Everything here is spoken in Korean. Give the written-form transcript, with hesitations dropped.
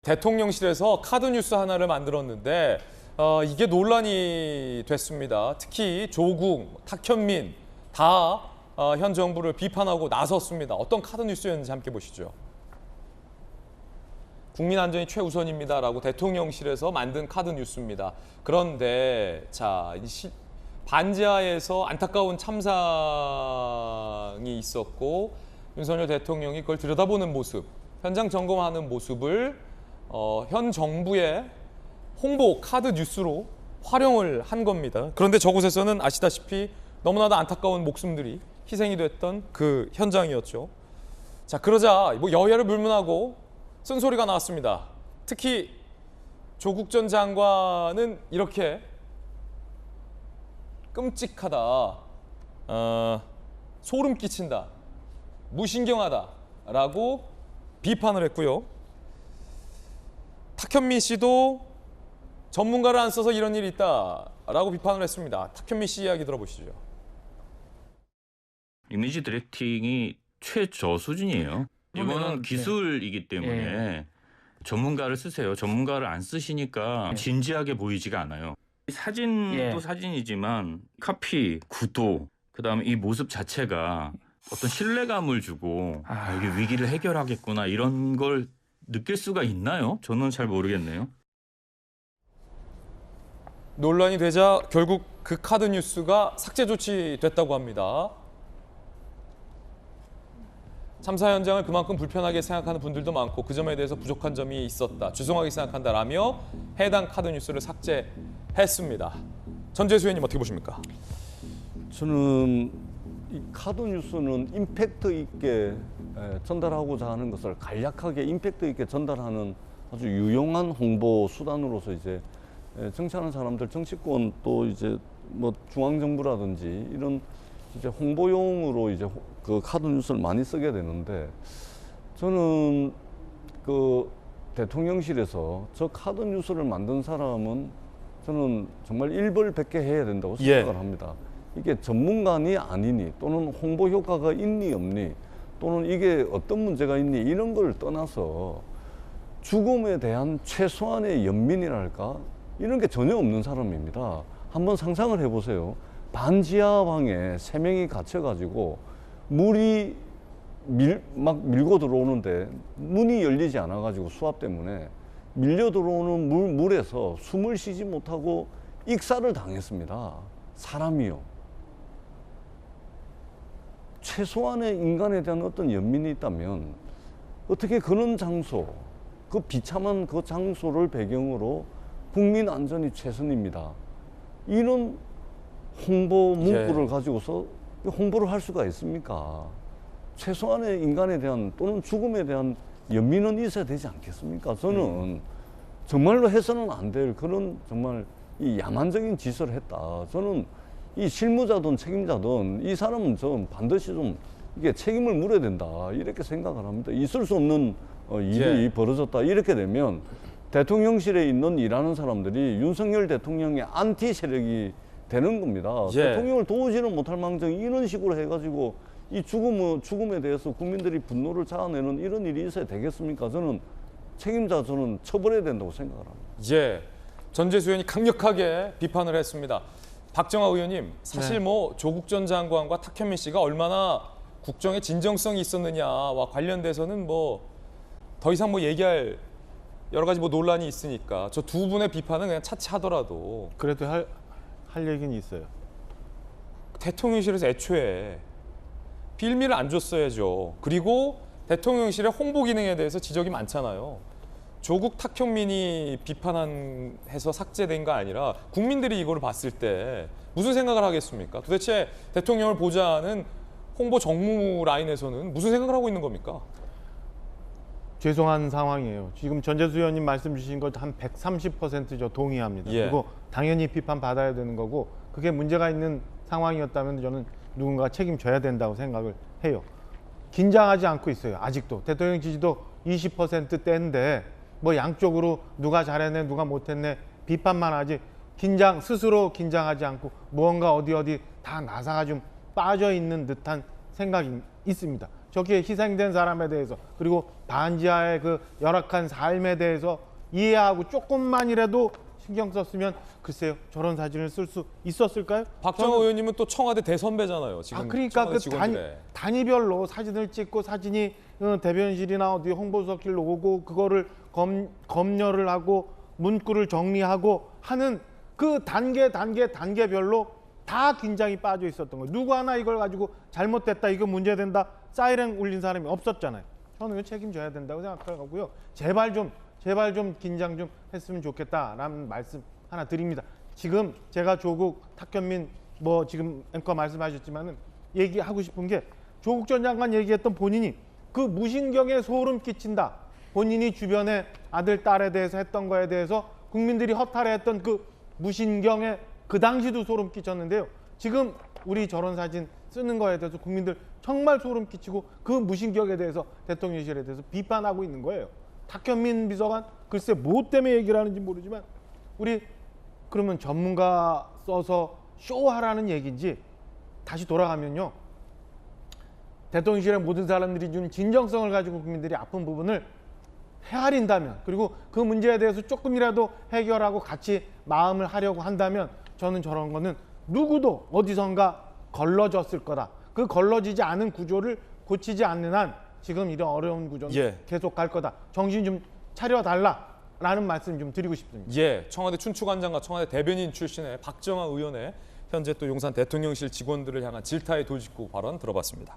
대통령실에서 카드 뉴스 하나를 만들었는데 이게 논란이 됐습니다. 특히 조국, 탁현민 다 현 정부를 비판하고 나섰습니다. 어떤 카드 뉴스였는지 함께 보시죠. 국민 안전이 최우선입니다라고 대통령실에서 만든 카드 뉴스입니다. 그런데 자, 반지하에서 안타까운 참상이 있었고 윤석열 대통령이 그걸 들여다보는 모습, 현장 점검하는 모습을 현 정부의 홍보 카드 뉴스로 활용을 한 겁니다. 그런데 저곳에서는 아시다시피 너무나도 안타까운 목숨들이 희생이 됐던 그 현장이었죠. 자, 그러자 뭐 여야를 불문하고 쓴소리가 나왔습니다. 특히 조국 전 장관은 이렇게 끔찍하다, 소름 끼친다, 무신경하다라고 비판을 했고요. 탁현민 씨도 전문가를 안 써서 이런 일이 있다라고 비판을 했습니다. 탁현민 씨 이야기 들어보시죠. 이미지 디렉팅이 최저 수준이에요. 이거는 기술이기 때문에 전문가를 쓰세요. 전문가를 안 쓰시니까 진지하게 보이지가 않아요. 사진도 사진이지만 카피, 구도, 그다음에 이 모습 자체가 어떤 신뢰감을 주고 이게 위기를 해결하겠구나 이런 걸 느낄 수가 있나요? 저는 잘 모르겠네요. 논란이 되자 결국 그 카드 뉴스가 삭제 조치됐다고 합니다. 참사 현장을 그만큼 불편하게 생각하는 분들도 많고 그 점에 대해서 부족한 점이 있었다, 죄송하게 생각한다라며 해당 카드 뉴스를 삭제했습니다. 전재수 의원님 어떻게 보십니까? 저는 이 카드 뉴스는 임팩트 있게 전달하고자 하는 것을 간략하게 임팩트 있게 전달하는 아주 유용한 홍보 수단으로서 이제 정치하는 사람들, 정치권 또 이제 뭐 중앙정부라든지 이런 이제 홍보용으로 이제 그 카드 뉴스를 많이 쓰게 되는데, 저는 그 대통령실에서 저 카드 뉴스를 만든 사람은 저는 정말 일벌백계 해야 된다고 생각을 합니다. 이게 전문가니 아니니, 또는 홍보 효과가 있니 없니, 또는 이게 어떤 문제가 있니, 이런 걸 떠나서 죽음에 대한 최소한의 연민이랄까, 이런 게 전혀 없는 사람입니다. 한번 상상을 해보세요. 반지하방에 3명이 갇혀가지고 물이 막 밀고 들어오는데 문이 열리지 않아가지고 수압 때문에 밀려 들어오는 물에서 숨을 쉬지 못하고 익사를 당했습니다. 사람이요. 최소한의 인간에 대한 어떤 연민이 있다면 어떻게 그런 장소, 그 비참한 그 장소를 배경으로 국민 안전이 최선입니다, 이런 홍보 문구를 가지고서 홍보를 할 수가 있습니까? 최소한의 인간에 대한 또는 죽음에 대한 연민은 있어야 되지 않겠습니까? 저는 정말로 해서는 안 될 그런 정말 이 야만적인 짓을 했다. 저는 이 실무자든 책임자든 이 사람은 좀 반드시 좀 이게 책임을 물어야 된다, 이렇게 생각을 합니다. 있을 수 없는 일이 벌어졌다, 이렇게 되면 대통령실에 있는 일하는 사람들이 윤석열 대통령의 안티 세력이 되는 겁니다. 대통령을 도우지는 못할 망정 이런 식으로 해가지고 이 죽음에 대해서 국민들이 분노를 자아내는 이런 일이 있어야 되겠습니까? 저는 책임자 저는 처벌해야 된다고 생각을 합니다. 전재수 의원이 강력하게 비판을 했습니다. 박정아 의원님, 사실 뭐 조국 전 장관과 탁현민 씨가 얼마나 국정에 진정성이 있었느냐와 관련돼서는 뭐 더 이상 뭐 얘기할 여러 가지 뭐 논란이 있으니까 저 두 분의 비판은 그냥 차치하더라도 그래도 할 얘기는 있어요. 대통령실에서 애초에 빌미를 안 줬어야죠. 그리고 대통령실의 홍보 기능에 대해서 지적이 많잖아요. 조국 탁현민이 비판해서 삭제된 거 아니라 국민들이 이거를 봤을 때 무슨 생각을 하겠습니까? 도대체 대통령을 보좌하는 홍보 정무 라인에서는 무슨 생각을 하고 있는 겁니까? 죄송한 상황이에요. 지금 전재수 의원님 말씀 주신 것 한 130% 저 동의합니다. 그리고 당연히 비판 받아야 되는 거고, 그게 문제가 있는 상황이었다면 저는 누군가 책임져야 된다고 생각을 해요. 긴장하지 않고 있어요. 아직도 대통령 지지도 20%대인데 뭐 양쪽으로 누가 잘했네 누가 못했네 비판만 하지 스스로 긴장하지 않고 무언가 어디 다 나사가 좀 빠져 있는 듯한 생각이 있습니다. 저기에 희생된 사람에 대해서 그리고 반지하의 그 열악한 삶에 대해서 이해하고 조금만이라도 신경 썼으면 글쎄요 저런 사진을 쓸 수 있었을까요? 박정호 의원님은 또 청와대 대선배잖아요. 지금 그러니까 청와대 그 직원들의. 단위별로 사진을 찍고 사진이 대변실이나 어디 홍보수석실로 오고 그거를 검열을 하고 문구를 정리하고 하는 그 단계별로 다 긴장이 빠져 있었던 거예요. 누구 하나 이걸 가지고 잘못됐다, 이거 문제된다, 사이렌 울린 사람이 없었잖아요. 저는 이거 책임져야 된다고 생각하고요. 제발 좀 긴장 좀 했으면 좋겠다라는 말씀 하나 드립니다. 지금 제가 조국 탁현민 뭐 지금 앵커 말씀하셨지만은 얘기하고 싶은 게 조국 전 장관 얘기했던 본인이 그 무신경에 소름 끼친다. 본인이 주변에 아들, 딸에 대해서 했던 거에 대해서 국민들이 허탈해했던 그 무신경에 그 당시도 소름 끼쳤는데요. 지금 우리 저런 사진 쓰는 거에 대해서 국민들 정말 소름 끼치고 그 무신경에 대해서 대통령실에 대해서 비판하고 있는 거예요. 탁현민 비서관 글쎄 뭐 때문에 얘기를 하는지 모르지만 우리 그러면 전문가 써서 쇼하라는 얘기인지 다시 돌아가면요. 대통령실의 모든 사람들이 준 진정성을 가지고 국민들이 아픈 부분을 헤아린다면 그리고 그 문제에 대해서 조금이라도 해결하고 같이 마음을 하려고 한다면 저는 저런 거는 누구도 어디선가 걸러졌을 거다. 그 걸러지지 않은 구조를 고치지 않는 한 지금 이런 어려운 구조는 계속 갈 거다. 정신 좀 차려달라라는 말씀 좀 드리고 싶습니다. 예, 청와대 춘추관장과 청와대 대변인 출신의 박정화 의원의 현재 또 용산 대통령실 직원들을 향한 질타의 돌직구 발언 들어봤습니다.